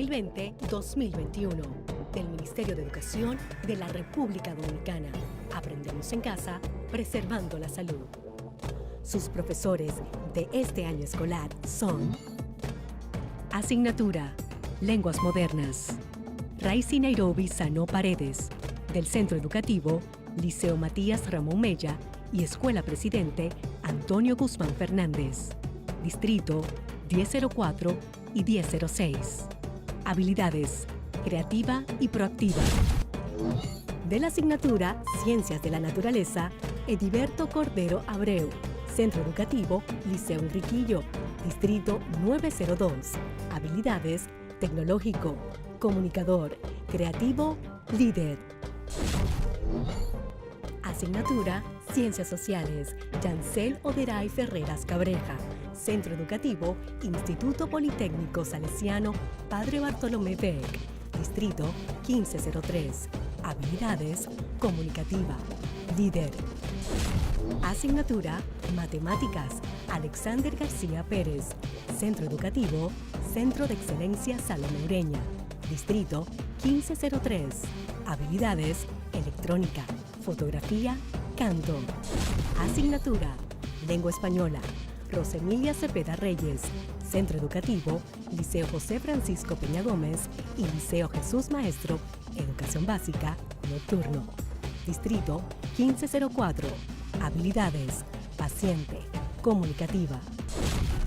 2020-2021 del Ministerio de Educación de la República Dominicana. Aprendemos en casa, preservando la salud. Sus profesores de este año escolar son: Asignatura Lenguas Modernas, Raicy Nairobi Sano Paredes, del Centro Educativo Liceo Matías Ramón Mella y Escuela Presidente Antonio Guzmán Fernández, Distrito 1004 y 1006. Habilidades: creativa y proactiva. De la asignatura Ciencias de la Naturaleza, Ediberto Cordero Abreu, Centro Educativo Liceo Enriquillo, Distrito 902. Habilidades: tecnológico, comunicador, creativo, líder. Asignatura Ciencias Sociales, Yancel Oderay Ferreras Cabreja, Centro Educativo Instituto Politécnico Salesiano Padre Bartolomé Beck, Distrito 1503. Habilidades: comunicativa, líder. Asignatura Matemáticas, Alexander García Pérez, Centro Educativo Centro de Excelencia Salomé Ureña, Distrito 1503. Habilidades: electrónica, fotografía, canto. Asignatura Lengua Española, Rosemilia Cepeda Reyes, Centro Educativo Liceo José Francisco Peña Gómez y Liceo Jesús Maestro, Educación Básica, Nocturno, Distrito 1504. Habilidades: paciente, comunicativa.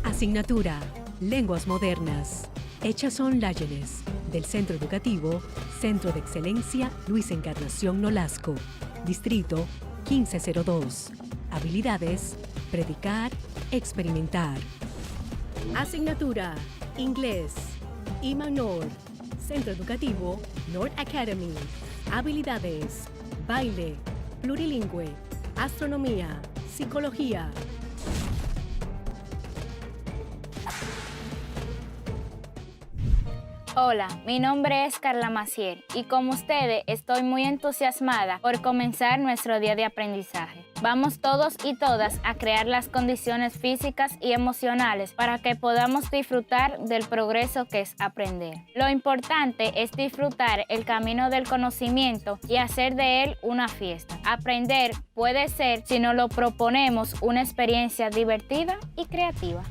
Asignatura Lenguas Modernas, Echason Láyenes, del Centro Educativo Centro de Excelencia Luis Encarnación Nolasco, Distrito 1502. Habilidades: predicar, experimentar. Asignatura Inglés, Iman Nord, Centro Educativo North Academy. Habilidades: baile, plurilingüe, astronomía, psicología. Hola, mi nombre es Carla Maciel y como ustedes estoy muy entusiasmada por comenzar nuestro día de aprendizaje. Vamos todos y todas a crear las condiciones físicas y emocionales para que podamos disfrutar del progreso que es aprender. Lo importante es disfrutar el camino del conocimiento y hacer de él una fiesta. Aprender puede ser, si nos lo proponemos, una experiencia divertida y creativa.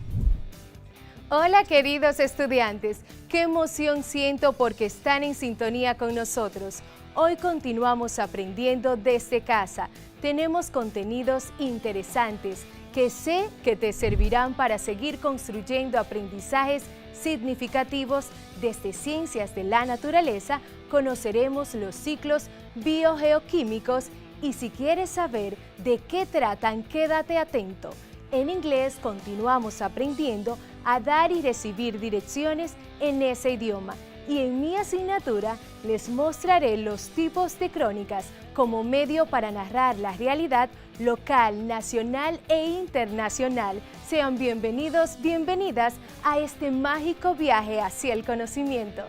Hola queridos estudiantes, qué emoción siento porque están en sintonía con nosotros. Hoy continuamos aprendiendo desde casa. Tenemos contenidos interesantes que sé que te servirán para seguir construyendo aprendizajes significativos desde Ciencias de la Naturaleza. Conoceremos los ciclos biogeoquímicos y si quieres saber de qué tratan, quédate atento. En inglés continuamos aprendiendo a dar y recibir direcciones en ese idioma y en mi asignatura les mostraré los tipos de crónicas como medio para narrar la realidad local, nacional e internacional. Sean bienvenidos, bienvenidas a este mágico viaje hacia el conocimiento.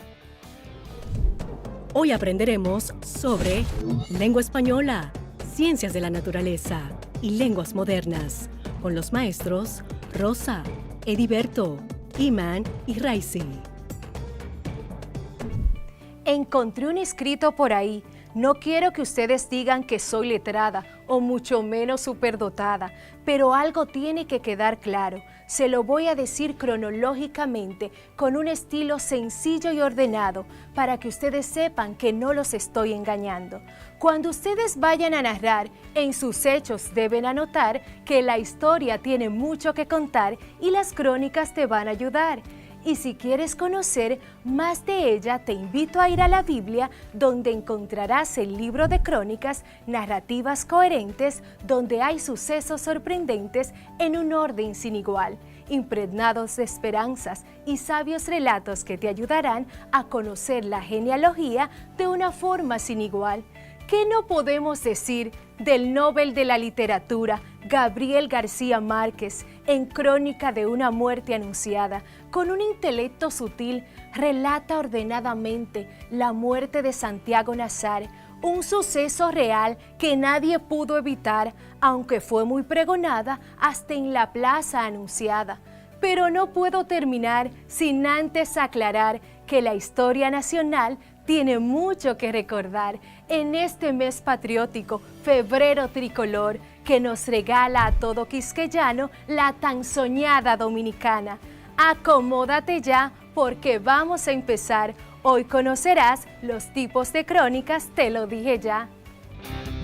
Hoy aprenderemos sobre lengua española, ciencias de la naturaleza y lenguas modernas, con los maestros Rosa, Ediberto, Iman y Raicy. Encontré un escrito por ahí. No quiero que ustedes digan que soy letrada o mucho menos superdotada, pero algo tiene que quedar claro. Se lo voy a decir cronológicamente, con un estilo sencillo y ordenado, para que ustedes sepan que no los estoy engañando. Cuando ustedes vayan a narrar, en sus hechos deben anotar que la historia tiene mucho que contar y las crónicas te van a ayudar. Y si quieres conocer más de ella, te invito a ir a la Biblia, donde encontrarás el libro de crónicas, narrativas coherentes, donde hay sucesos sorprendentes en un orden sin igual, impregnados de esperanzas y sabios relatos que te ayudarán a conocer la genealogía de una forma sin igual. ¿Qué no podemos decir del Nobel de la Literatura, Gabriel García Márquez, en Crónica de una muerte anunciada? Con un intelecto sutil, relata ordenadamente la muerte de Santiago Nazar, un suceso real que nadie pudo evitar, aunque fue muy pregonada hasta en la plaza anunciada. Pero no puedo terminar sin antes aclarar que la historia nacional tiene mucho que recordar en este mes patriótico, febrero tricolor, que nos regala a todo quisqueyano la tan soñada dominicana. Acomódate ya porque vamos a empezar. Hoy conocerás los tipos de crónicas, te lo dije ya.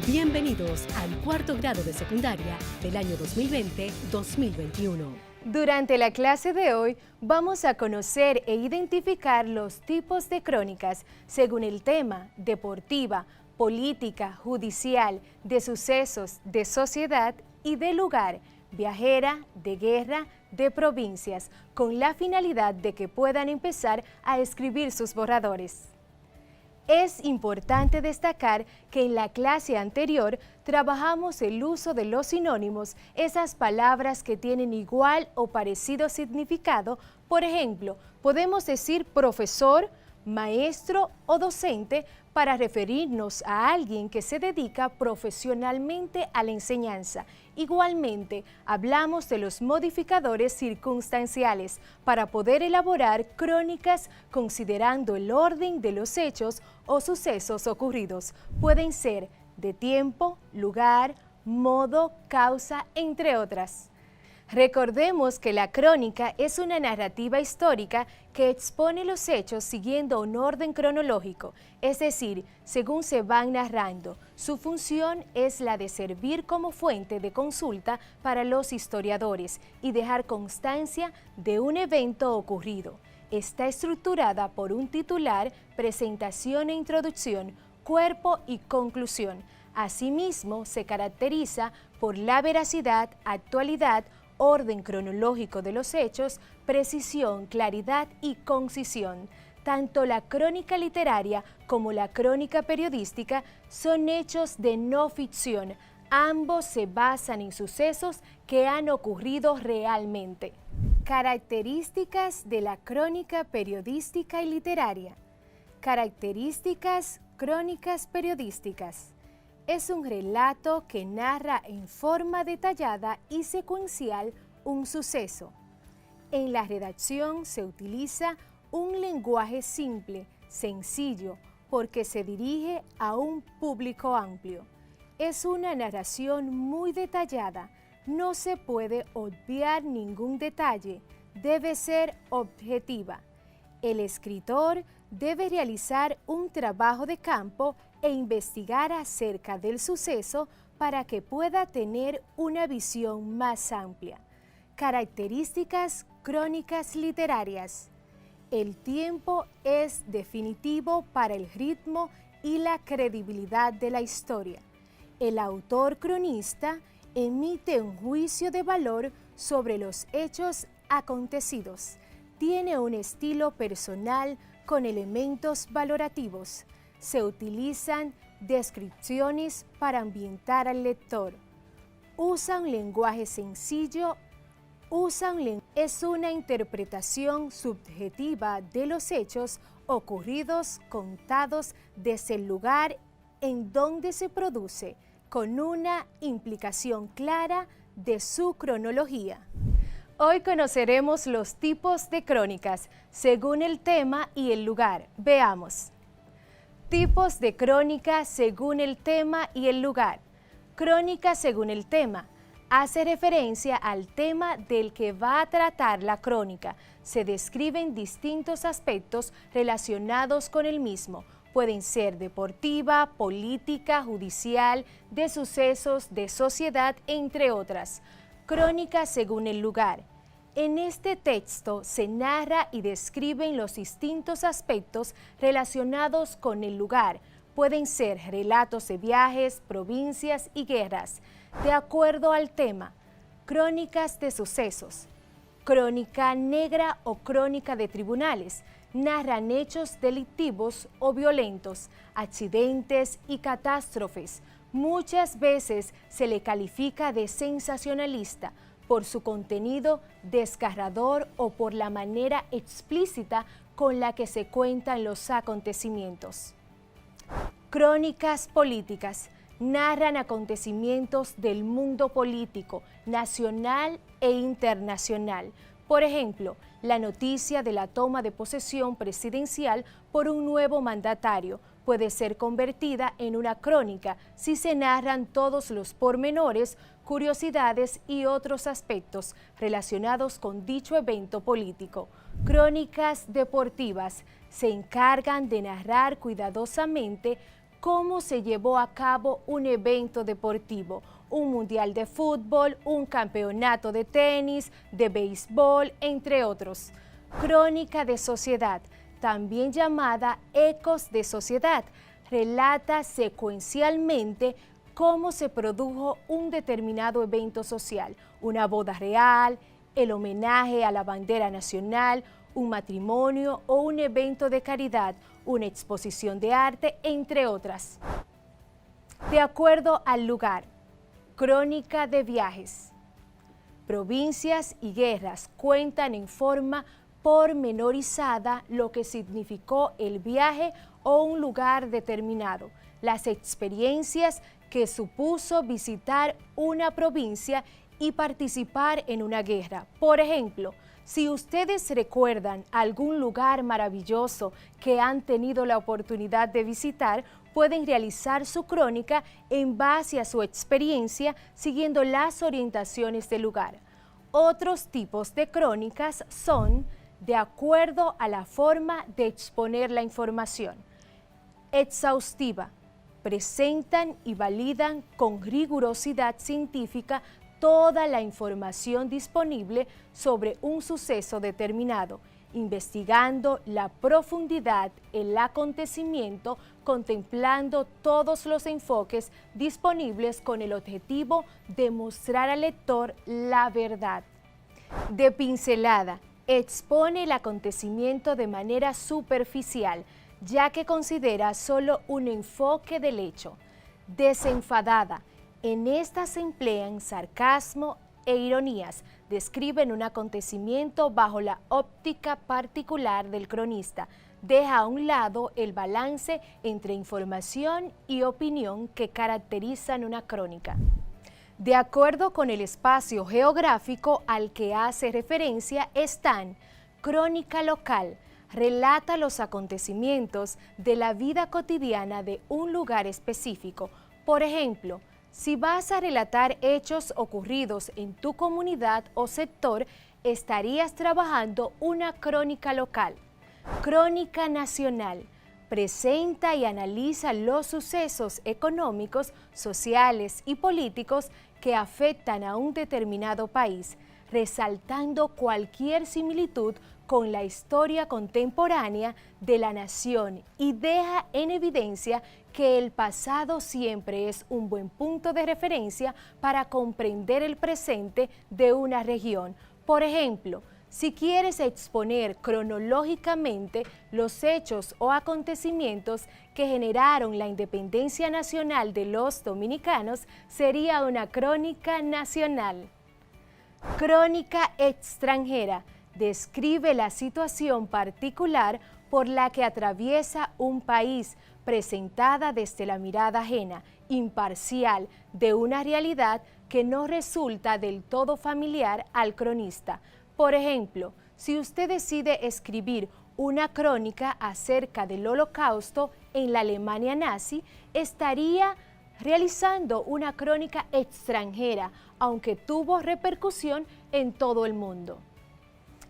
Bienvenidos al cuarto grado de secundaria del año 2020-2021. Durante la clase de hoy vamos a conocer e identificar los tipos de crónicas según el tema: deportiva, política, judicial, de sucesos, de sociedad y de lugar, viajera, de guerra, de provincias, con la finalidad de que puedan empezar a escribir sus borradores. Es importante destacar que en la clase anterior trabajamos el uso de los sinónimos, esas palabras que tienen igual o parecido significado. Por ejemplo, podemos decir profesor, maestro o docente para referirnos a alguien que se dedica profesionalmente a la enseñanza. Igualmente, hablamos de los modificadores circunstanciales para poder elaborar crónicas considerando el orden de los hechos o sucesos ocurridos. Pueden ser de tiempo, lugar, modo, causa, entre otras. Recordemos que la crónica es una narrativa histórica que expone los hechos siguiendo un orden cronológico, es decir, según se van narrando. Su función es la de servir como fuente de consulta para los historiadores y dejar constancia de un evento ocurrido. Está estructurada por un titular, presentación e introducción, cuerpo y conclusión. Asimismo, se caracteriza por la veracidad, actualidad, orden cronológico de los hechos, precisión, claridad y concisión. Tanto la crónica literaria como la crónica periodística son hechos de no ficción. Ambos se basan en sucesos que han ocurrido realmente. Características de la crónica periodística y literaria. Características crónicas periodísticas. Es un relato que narra en forma detallada y secuencial un suceso. En la redacción se utiliza un lenguaje simple, sencillo, porque se dirige a un público amplio. Es una narración muy detallada, no se puede obviar ningún detalle, debe ser objetiva. El escritor debe realizar un trabajo de campo e investigar acerca del suceso para que pueda tener una visión más amplia. Características crónicas literarias. El tiempo es definitivo para el ritmo y la credibilidad de la historia. El autor cronista emite un juicio de valor sobre los hechos acontecidos. Tiene un estilo personal con elementos valorativos. Se utilizan descripciones para ambientar al lector. Usa un lenguaje sencillo. Es una interpretación subjetiva de los hechos ocurridos contados desde el lugar en donde se produce, con una implicación clara de su cronología. Hoy conoceremos los tipos de crónicas según el tema y el lugar. Veamos. Tipos de crónica según el tema y el lugar. Crónica según el tema. Hace referencia al tema del que va a tratar la crónica. Se describen distintos aspectos relacionados con el mismo. Pueden ser deportiva, política, judicial, de sucesos, de sociedad, entre otras. Crónica según el lugar. En este texto se narra y describen los distintos aspectos relacionados con el lugar. Pueden ser relatos de viajes, provincias y guerras. De acuerdo al tema, crónicas de sucesos. Crónica negra o crónica de tribunales. Narran hechos delictivos o violentos, accidentes y catástrofes. Muchas veces se le califica de sensacionalista por su contenido desgarrador o por la manera explícita con la que se cuentan los acontecimientos. Crónicas políticas. Narran acontecimientos del mundo político, nacional e internacional. Por ejemplo, la noticia de la toma de posesión presidencial por un nuevo mandatario puede ser convertida en una crónica si se narran todos los pormenores, curiosidades y otros aspectos relacionados con dicho evento político. Crónicas deportivas se encargan de narrar cuidadosamente cómo se llevó a cabo un evento deportivo, un mundial de fútbol, un campeonato de tenis, de béisbol, entre otros. Crónica de sociedad, también llamada Ecos de Sociedad, relata secuencialmente cómo se produjo un determinado evento social, una boda real, el homenaje a la bandera nacional, un matrimonio o un evento de caridad, una exposición de arte, entre otras. De acuerdo al lugar, crónica de viajes. Provincias y guerras cuentan en forma pormenorizada lo que significó el viaje o un lugar determinado, las experiencias que supuso visitar una provincia y participar en una guerra. Por ejemplo, si ustedes recuerdan algún lugar maravilloso que han tenido la oportunidad de visitar, pueden realizar su crónica en base a su experiencia, siguiendo las orientaciones del lugar. Otros tipos de crónicas son de acuerdo a la forma de exponer la información. Exhaustiva. Presentan y validan con rigurosidad científica toda la información disponible sobre un suceso determinado, investigando la profundidad, el acontecimiento, contemplando todos los enfoques disponibles con el objetivo de mostrar al lector la verdad. De pincelada, expone el acontecimiento de manera superficial, ya que considera solo un enfoque del hecho. Desenfadada, en esta se emplean sarcasmo e ironías, describen un acontecimiento bajo la óptica particular del cronista, deja a un lado el balance entre información y opinión que caracterizan una crónica. De acuerdo con el espacio geográfico al que hace referencia están: crónica local, relata los acontecimientos de la vida cotidiana de un lugar específico. Por ejemplo, si vas a relatar hechos ocurridos en tu comunidad o sector, estarías trabajando una crónica local. Crónica nacional. Presenta y analiza los sucesos económicos, sociales y políticos que afectan a un determinado país, resaltando cualquier similitud con la historia contemporánea de la nación y deja en evidencia que el pasado siempre es un buen punto de referencia para comprender el presente de una región. Por ejemplo, si quieres exponer cronológicamente los hechos o acontecimientos que generaron la independencia nacional de los dominicanos, sería una crónica nacional. Crónica extranjera. Describe la situación particular por la que atraviesa un país, presentada desde la mirada ajena, imparcial, de una realidad que no resulta del todo familiar al cronista. Por ejemplo, si usted decide escribir una crónica acerca del Holocausto en la Alemania nazi, estaría realizando una crónica extranjera, aunque tuvo repercusión en todo el mundo.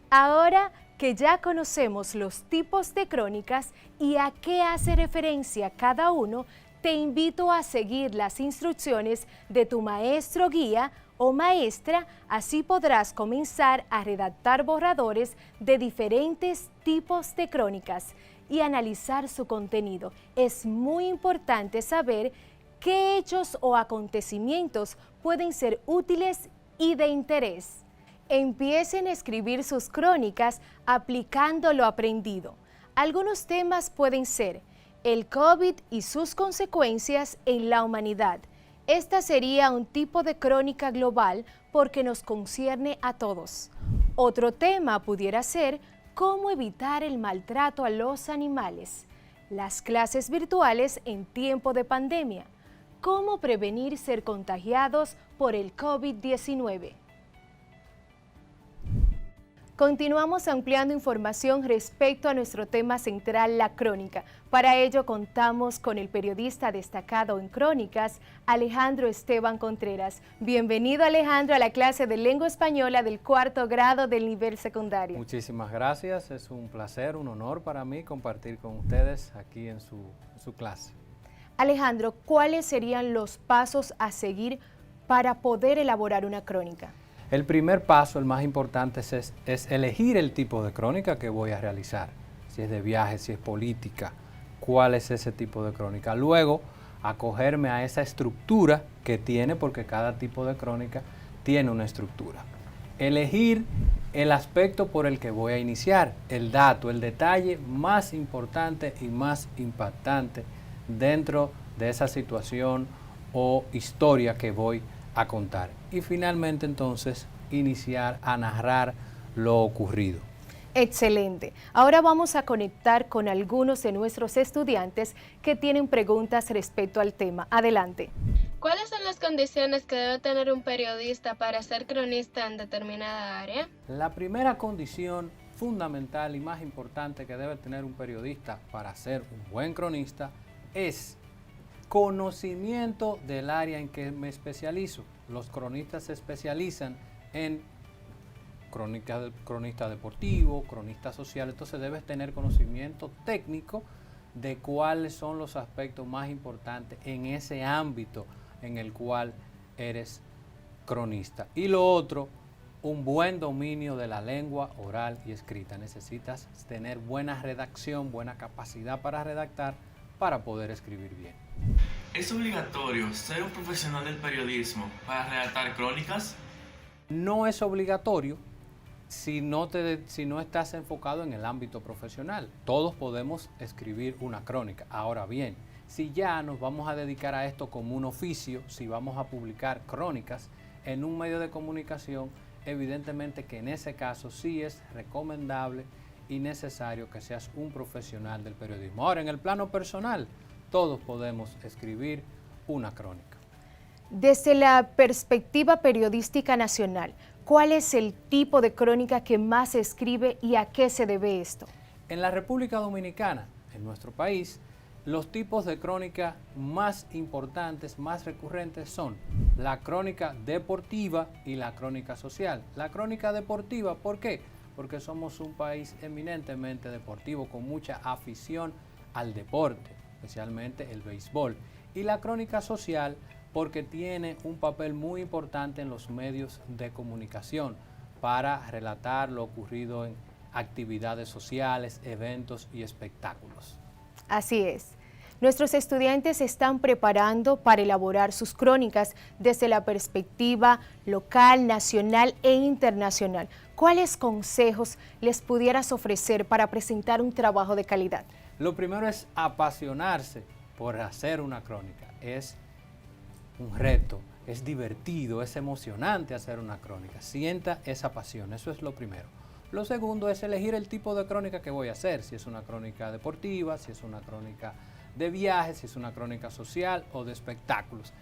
Ahora que ya conocemos los tipos de crónicas y a qué hace referencia cada uno, te invito a seguir las instrucciones de tu maestro guía o maestra, así podrás comenzar a redactar borradores de diferentes tipos de crónicas y analizar su contenido. Es muy importante saber qué hechos o acontecimientos pueden ser útiles y de interés. Empiecen a escribir sus crónicas aplicando lo aprendido. Algunos temas pueden ser el COVID y sus consecuencias en la humanidad. Esta sería un tipo de crónica global porque nos concierne a todos. Otro tema pudiera ser cómo evitar el maltrato a los animales, las clases virtuales en tiempo de pandemia, cómo prevenir ser contagiados por el COVID-19. Continuamos ampliando información respecto a nuestro tema central, la crónica. Para ello contamos con el periodista destacado en crónicas, Alejandro Esteban Contreras. Bienvenido, Alejandro, a la clase de lengua española del 4º grado del nivel secundario. Muchísimas gracias, es un placer, un honor para mí compartir con ustedes aquí en su clase. Alejandro, ¿cuáles serían los pasos a seguir para poder elaborar una crónica? El primer paso, el más importante, es elegir el tipo de crónica que voy a realizar. Si es de viaje, si es política, cuál es ese tipo de crónica. Luego, acogerme a esa estructura que tiene, porque cada tipo de crónica tiene una estructura. Elegir el aspecto por el que voy a iniciar, el dato, el detalle más importante y más impactante dentro de esa situación o historia que voy a contar. Y finalmente entonces iniciar a narrar lo ocurrido. Excelente. Ahora vamos a conectar con algunos de nuestros estudiantes que tienen preguntas respecto al tema. Adelante. ¿Cuáles son las condiciones que debe tener un periodista para ser cronista en determinada área? La primera condición fundamental y más importante que debe tener un periodista para ser un buen cronista es conocimiento del área en que me especializo. Los cronistas se especializan en cronista deportivo, cronista social, entonces debes tener conocimiento técnico de cuáles son los aspectos más importantes en ese ámbito en el cual eres cronista. Y lo otro, un buen dominio de la lengua oral y escrita. Necesitas tener buena redacción, buena capacidad para redactar para poder escribir bien. ¿Es obligatorio ser un profesional del periodismo para redactar crónicas? No es obligatorio si no estás enfocado en el ámbito profesional. Todos podemos escribir una crónica. Ahora bien, si ya nos vamos a dedicar a esto como un oficio, si vamos a publicar crónicas en un medio de comunicación, evidentemente que en ese caso sí es recomendable y necesario que seas un profesional del periodismo. Ahora, en el plano personal, todos podemos escribir una crónica. Desde la perspectiva periodística nacional, ¿cuál es el tipo de crónica que más se escribe y a qué se debe esto? En la República Dominicana, en nuestro país, los tipos de crónica más importantes, más recurrentes son la crónica deportiva y la crónica social. La crónica deportiva, ¿por qué? Porque somos un país eminentemente deportivo, con mucha afición al deporte, especialmente el béisbol. Y la crónica social, porque tiene un papel muy importante en los medios de comunicación para relatar lo ocurrido en actividades sociales, eventos y espectáculos. Así es. Nuestros estudiantes se están preparando para elaborar sus crónicas desde la perspectiva local, nacional e internacional. ¿Cuáles consejos les pudieras ofrecer para presentar un trabajo de calidad? Lo primero es apasionarse por hacer una crónica. Es un reto, es divertido, es emocionante hacer una crónica. Sienta esa pasión, eso es lo primero. Lo segundo es elegir el tipo de crónica que voy a hacer, si es una crónica deportiva, si es una crónica de viajes, si es una crónica social o de espectáculos.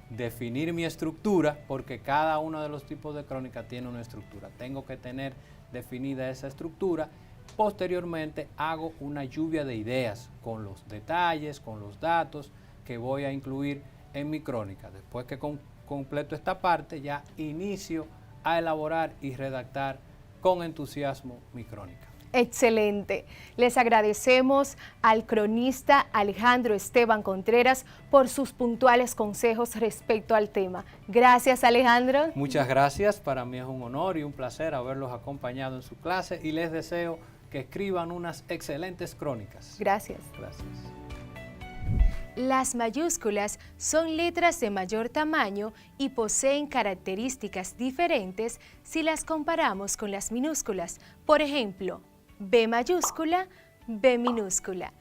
Definir mi estructura, porque cada uno de los tipos de crónica tiene una estructura. Tengo que tener definida esa estructura. Posteriormente hago una lluvia de ideas con los detalles, con los datos que voy a incluir en mi crónica. Después que completo esta parte, ya inicio a elaborar y redactar con entusiasmo mi crónica. Excelente. Les agradecemos al cronista Alejandro Esteban Contreras por sus puntuales consejos respecto al tema. Gracias, Alejandro. Muchas gracias. Para mí es un honor y un placer haberlos acompañado en su clase y les deseo que escriban unas excelentes crónicas. Gracias. Gracias. Las mayúsculas son letras de mayor tamaño y poseen características diferentes si las comparamos con las minúsculas. Por ejemplo, B mayúscula, B minúscula.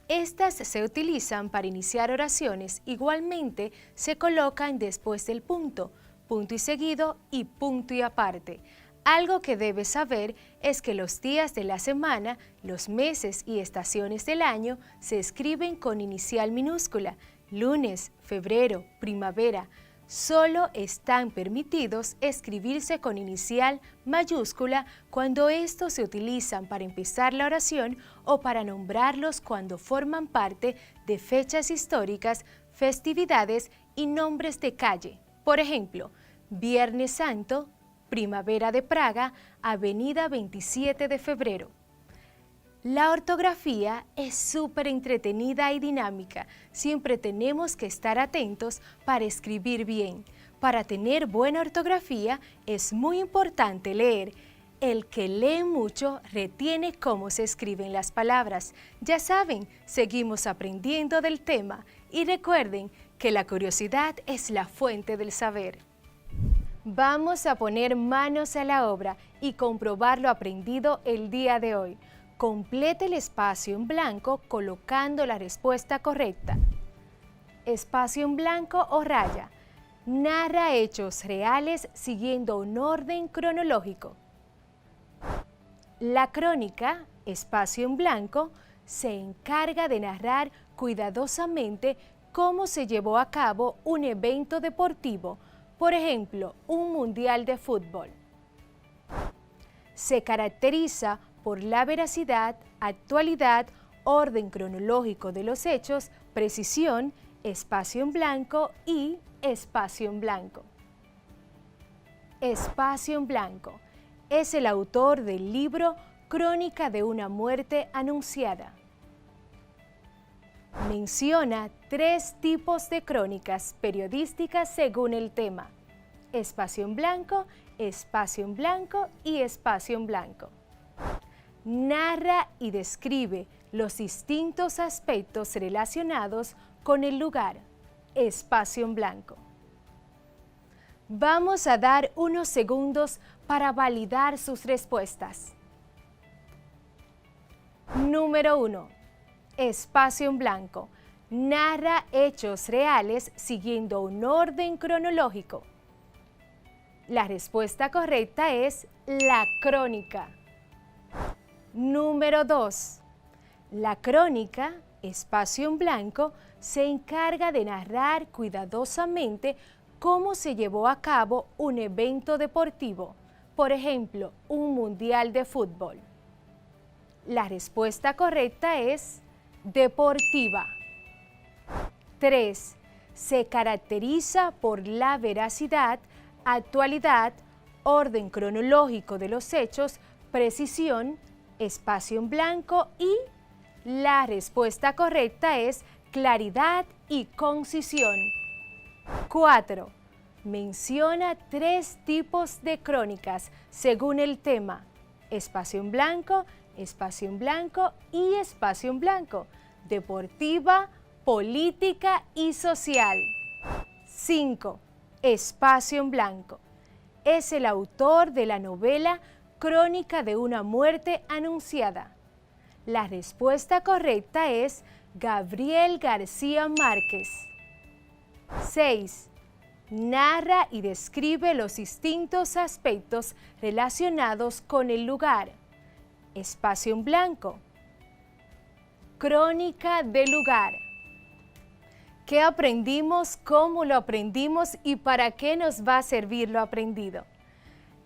Estas se utilizan para iniciar oraciones, igualmente se colocan después del punto, punto y seguido y punto y aparte. Algo que debes saber es que los días de la semana, los meses y estaciones del año se escriben con inicial minúscula. Lunes, febrero, primavera. Solo están permitidos escribirse con inicial mayúscula cuando estos se utilizan para empezar la oración o para nombrarlos cuando forman parte de fechas históricas, festividades y nombres de calle. Por ejemplo, Viernes Santo, Primavera de Praga, Avenida 27 de Febrero. La ortografía es súper entretenida y dinámica. Siempre tenemos que estar atentos para escribir bien. Para tener buena ortografía es muy importante leer. El que lee mucho retiene cómo se escriben las palabras. Ya saben, seguimos aprendiendo del tema y recuerden que la curiosidad es la fuente del saber. Vamos a poner manos a la obra y comprobar lo aprendido el día de hoy. Complete el espacio en blanco colocando la respuesta correcta. Espacio en blanco o raya. Narra hechos reales siguiendo un orden cronológico. La crónica, espacio en blanco, se encarga de narrar cuidadosamente cómo se llevó a cabo un evento deportivo, por ejemplo, un mundial de fútbol. Se caracteriza por la veracidad, actualidad, orden cronológico de los hechos, precisión, espacio en blanco y espacio en blanco. Espacio en blanco es el autor del libro Crónica de una muerte anunciada. Menciona 3 tipos de crónicas periodísticas según el tema: espacio en blanco y espacio en blanco. Narra y describe los distintos aspectos relacionados con el lugar, espacio en blanco. Vamos a dar unos segundos para validar sus respuestas. Número 1. Espacio en blanco. Narra hechos reales siguiendo un orden cronológico. La respuesta correcta es la crónica. Número 2. La crónica, espacio en blanco, se encarga de narrar cuidadosamente cómo se llevó a cabo un evento deportivo, por ejemplo, un mundial de fútbol. La respuesta correcta es deportiva. 3. Se caracteriza por la veracidad, actualidad, orden cronológico de los hechos, precisión, espacio en blanco y la respuesta correcta es claridad y concisión. 4. Menciona 3 tipos de crónicas según el tema: espacio en blanco y espacio en blanco, deportiva, política y social. 5. Espacio en blanco. Es el autor de la novela Crónica de una muerte anunciada. La respuesta correcta es Gabriel García Márquez. 6. Narra y describe los distintos aspectos relacionados con el lugar. Espacio en blanco. Crónica del lugar. ¿Qué aprendimos? ¿Cómo lo aprendimos? ¿Y para qué nos va a servir lo aprendido?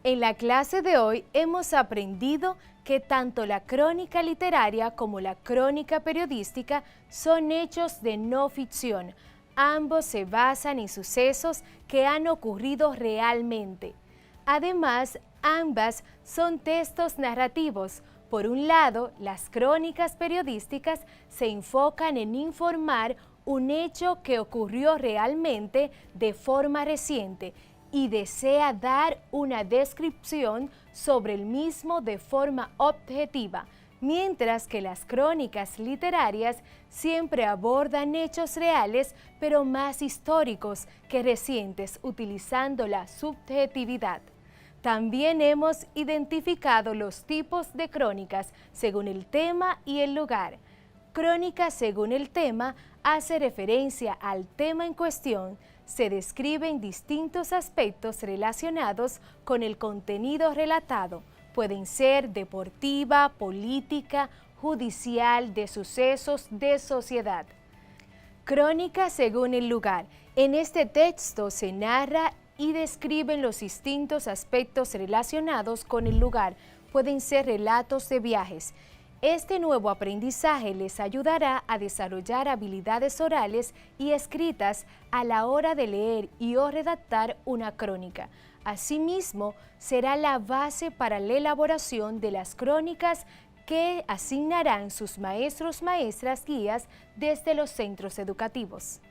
En la clase de hoy hemos aprendido que tanto la crónica literaria como la crónica periodística son hechos de no ficción. Ambos se basan en sucesos que han ocurrido realmente. Además, ambas son textos narrativos. Por un lado, las crónicas periodísticas se enfocan en informar un hecho que ocurrió realmente de forma reciente y desea dar una descripción sobre el mismo de forma objetiva, mientras que las crónicas literarias siempre abordan hechos reales, pero más históricos que recientes, utilizando la subjetividad. También hemos identificado los tipos de crónicas según el tema y el lugar. Crónica según el tema hace referencia al tema en cuestión. Se describen distintos aspectos relacionados con el contenido relatado. Pueden ser deportiva, política, judicial, de sucesos, de sociedad. Crónica según el lugar. En este texto se narra y describen los distintos aspectos relacionados con el lugar. Pueden ser relatos de viajes. Este nuevo aprendizaje les ayudará a desarrollar habilidades orales y escritas a la hora de leer y o redactar una crónica. Asimismo, será la base para la elaboración de las crónicas que asignarán sus maestros, maestras, guías desde los centros educativos.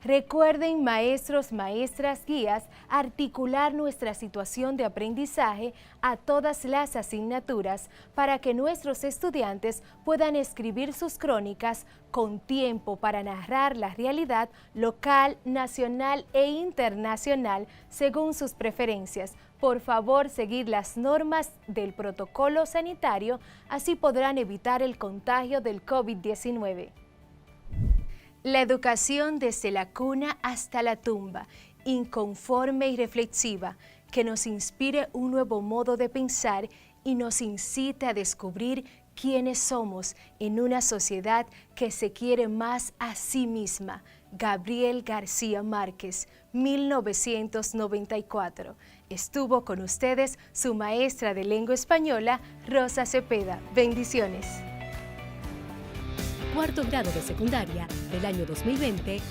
Recuerden, maestros, maestras, guías, articular nuestra situación de aprendizaje a todas las asignaturas para que nuestros estudiantes puedan escribir sus crónicas con tiempo para narrar la realidad local, nacional e internacional según sus preferencias. Por favor, seguir las normas del protocolo sanitario, así podrán evitar el contagio del COVID-19. La educación desde la cuna hasta la tumba, inconforme y reflexiva, que nos inspire un nuevo modo de pensar y nos incite a descubrir quiénes somos en una sociedad que se quiere más a sí misma. Gabriel García Márquez, 1994. Estuvo con ustedes su maestra de lengua española, Rosa Cepeda. Bendiciones. Cuarto grado de secundaria del año 2020-2021.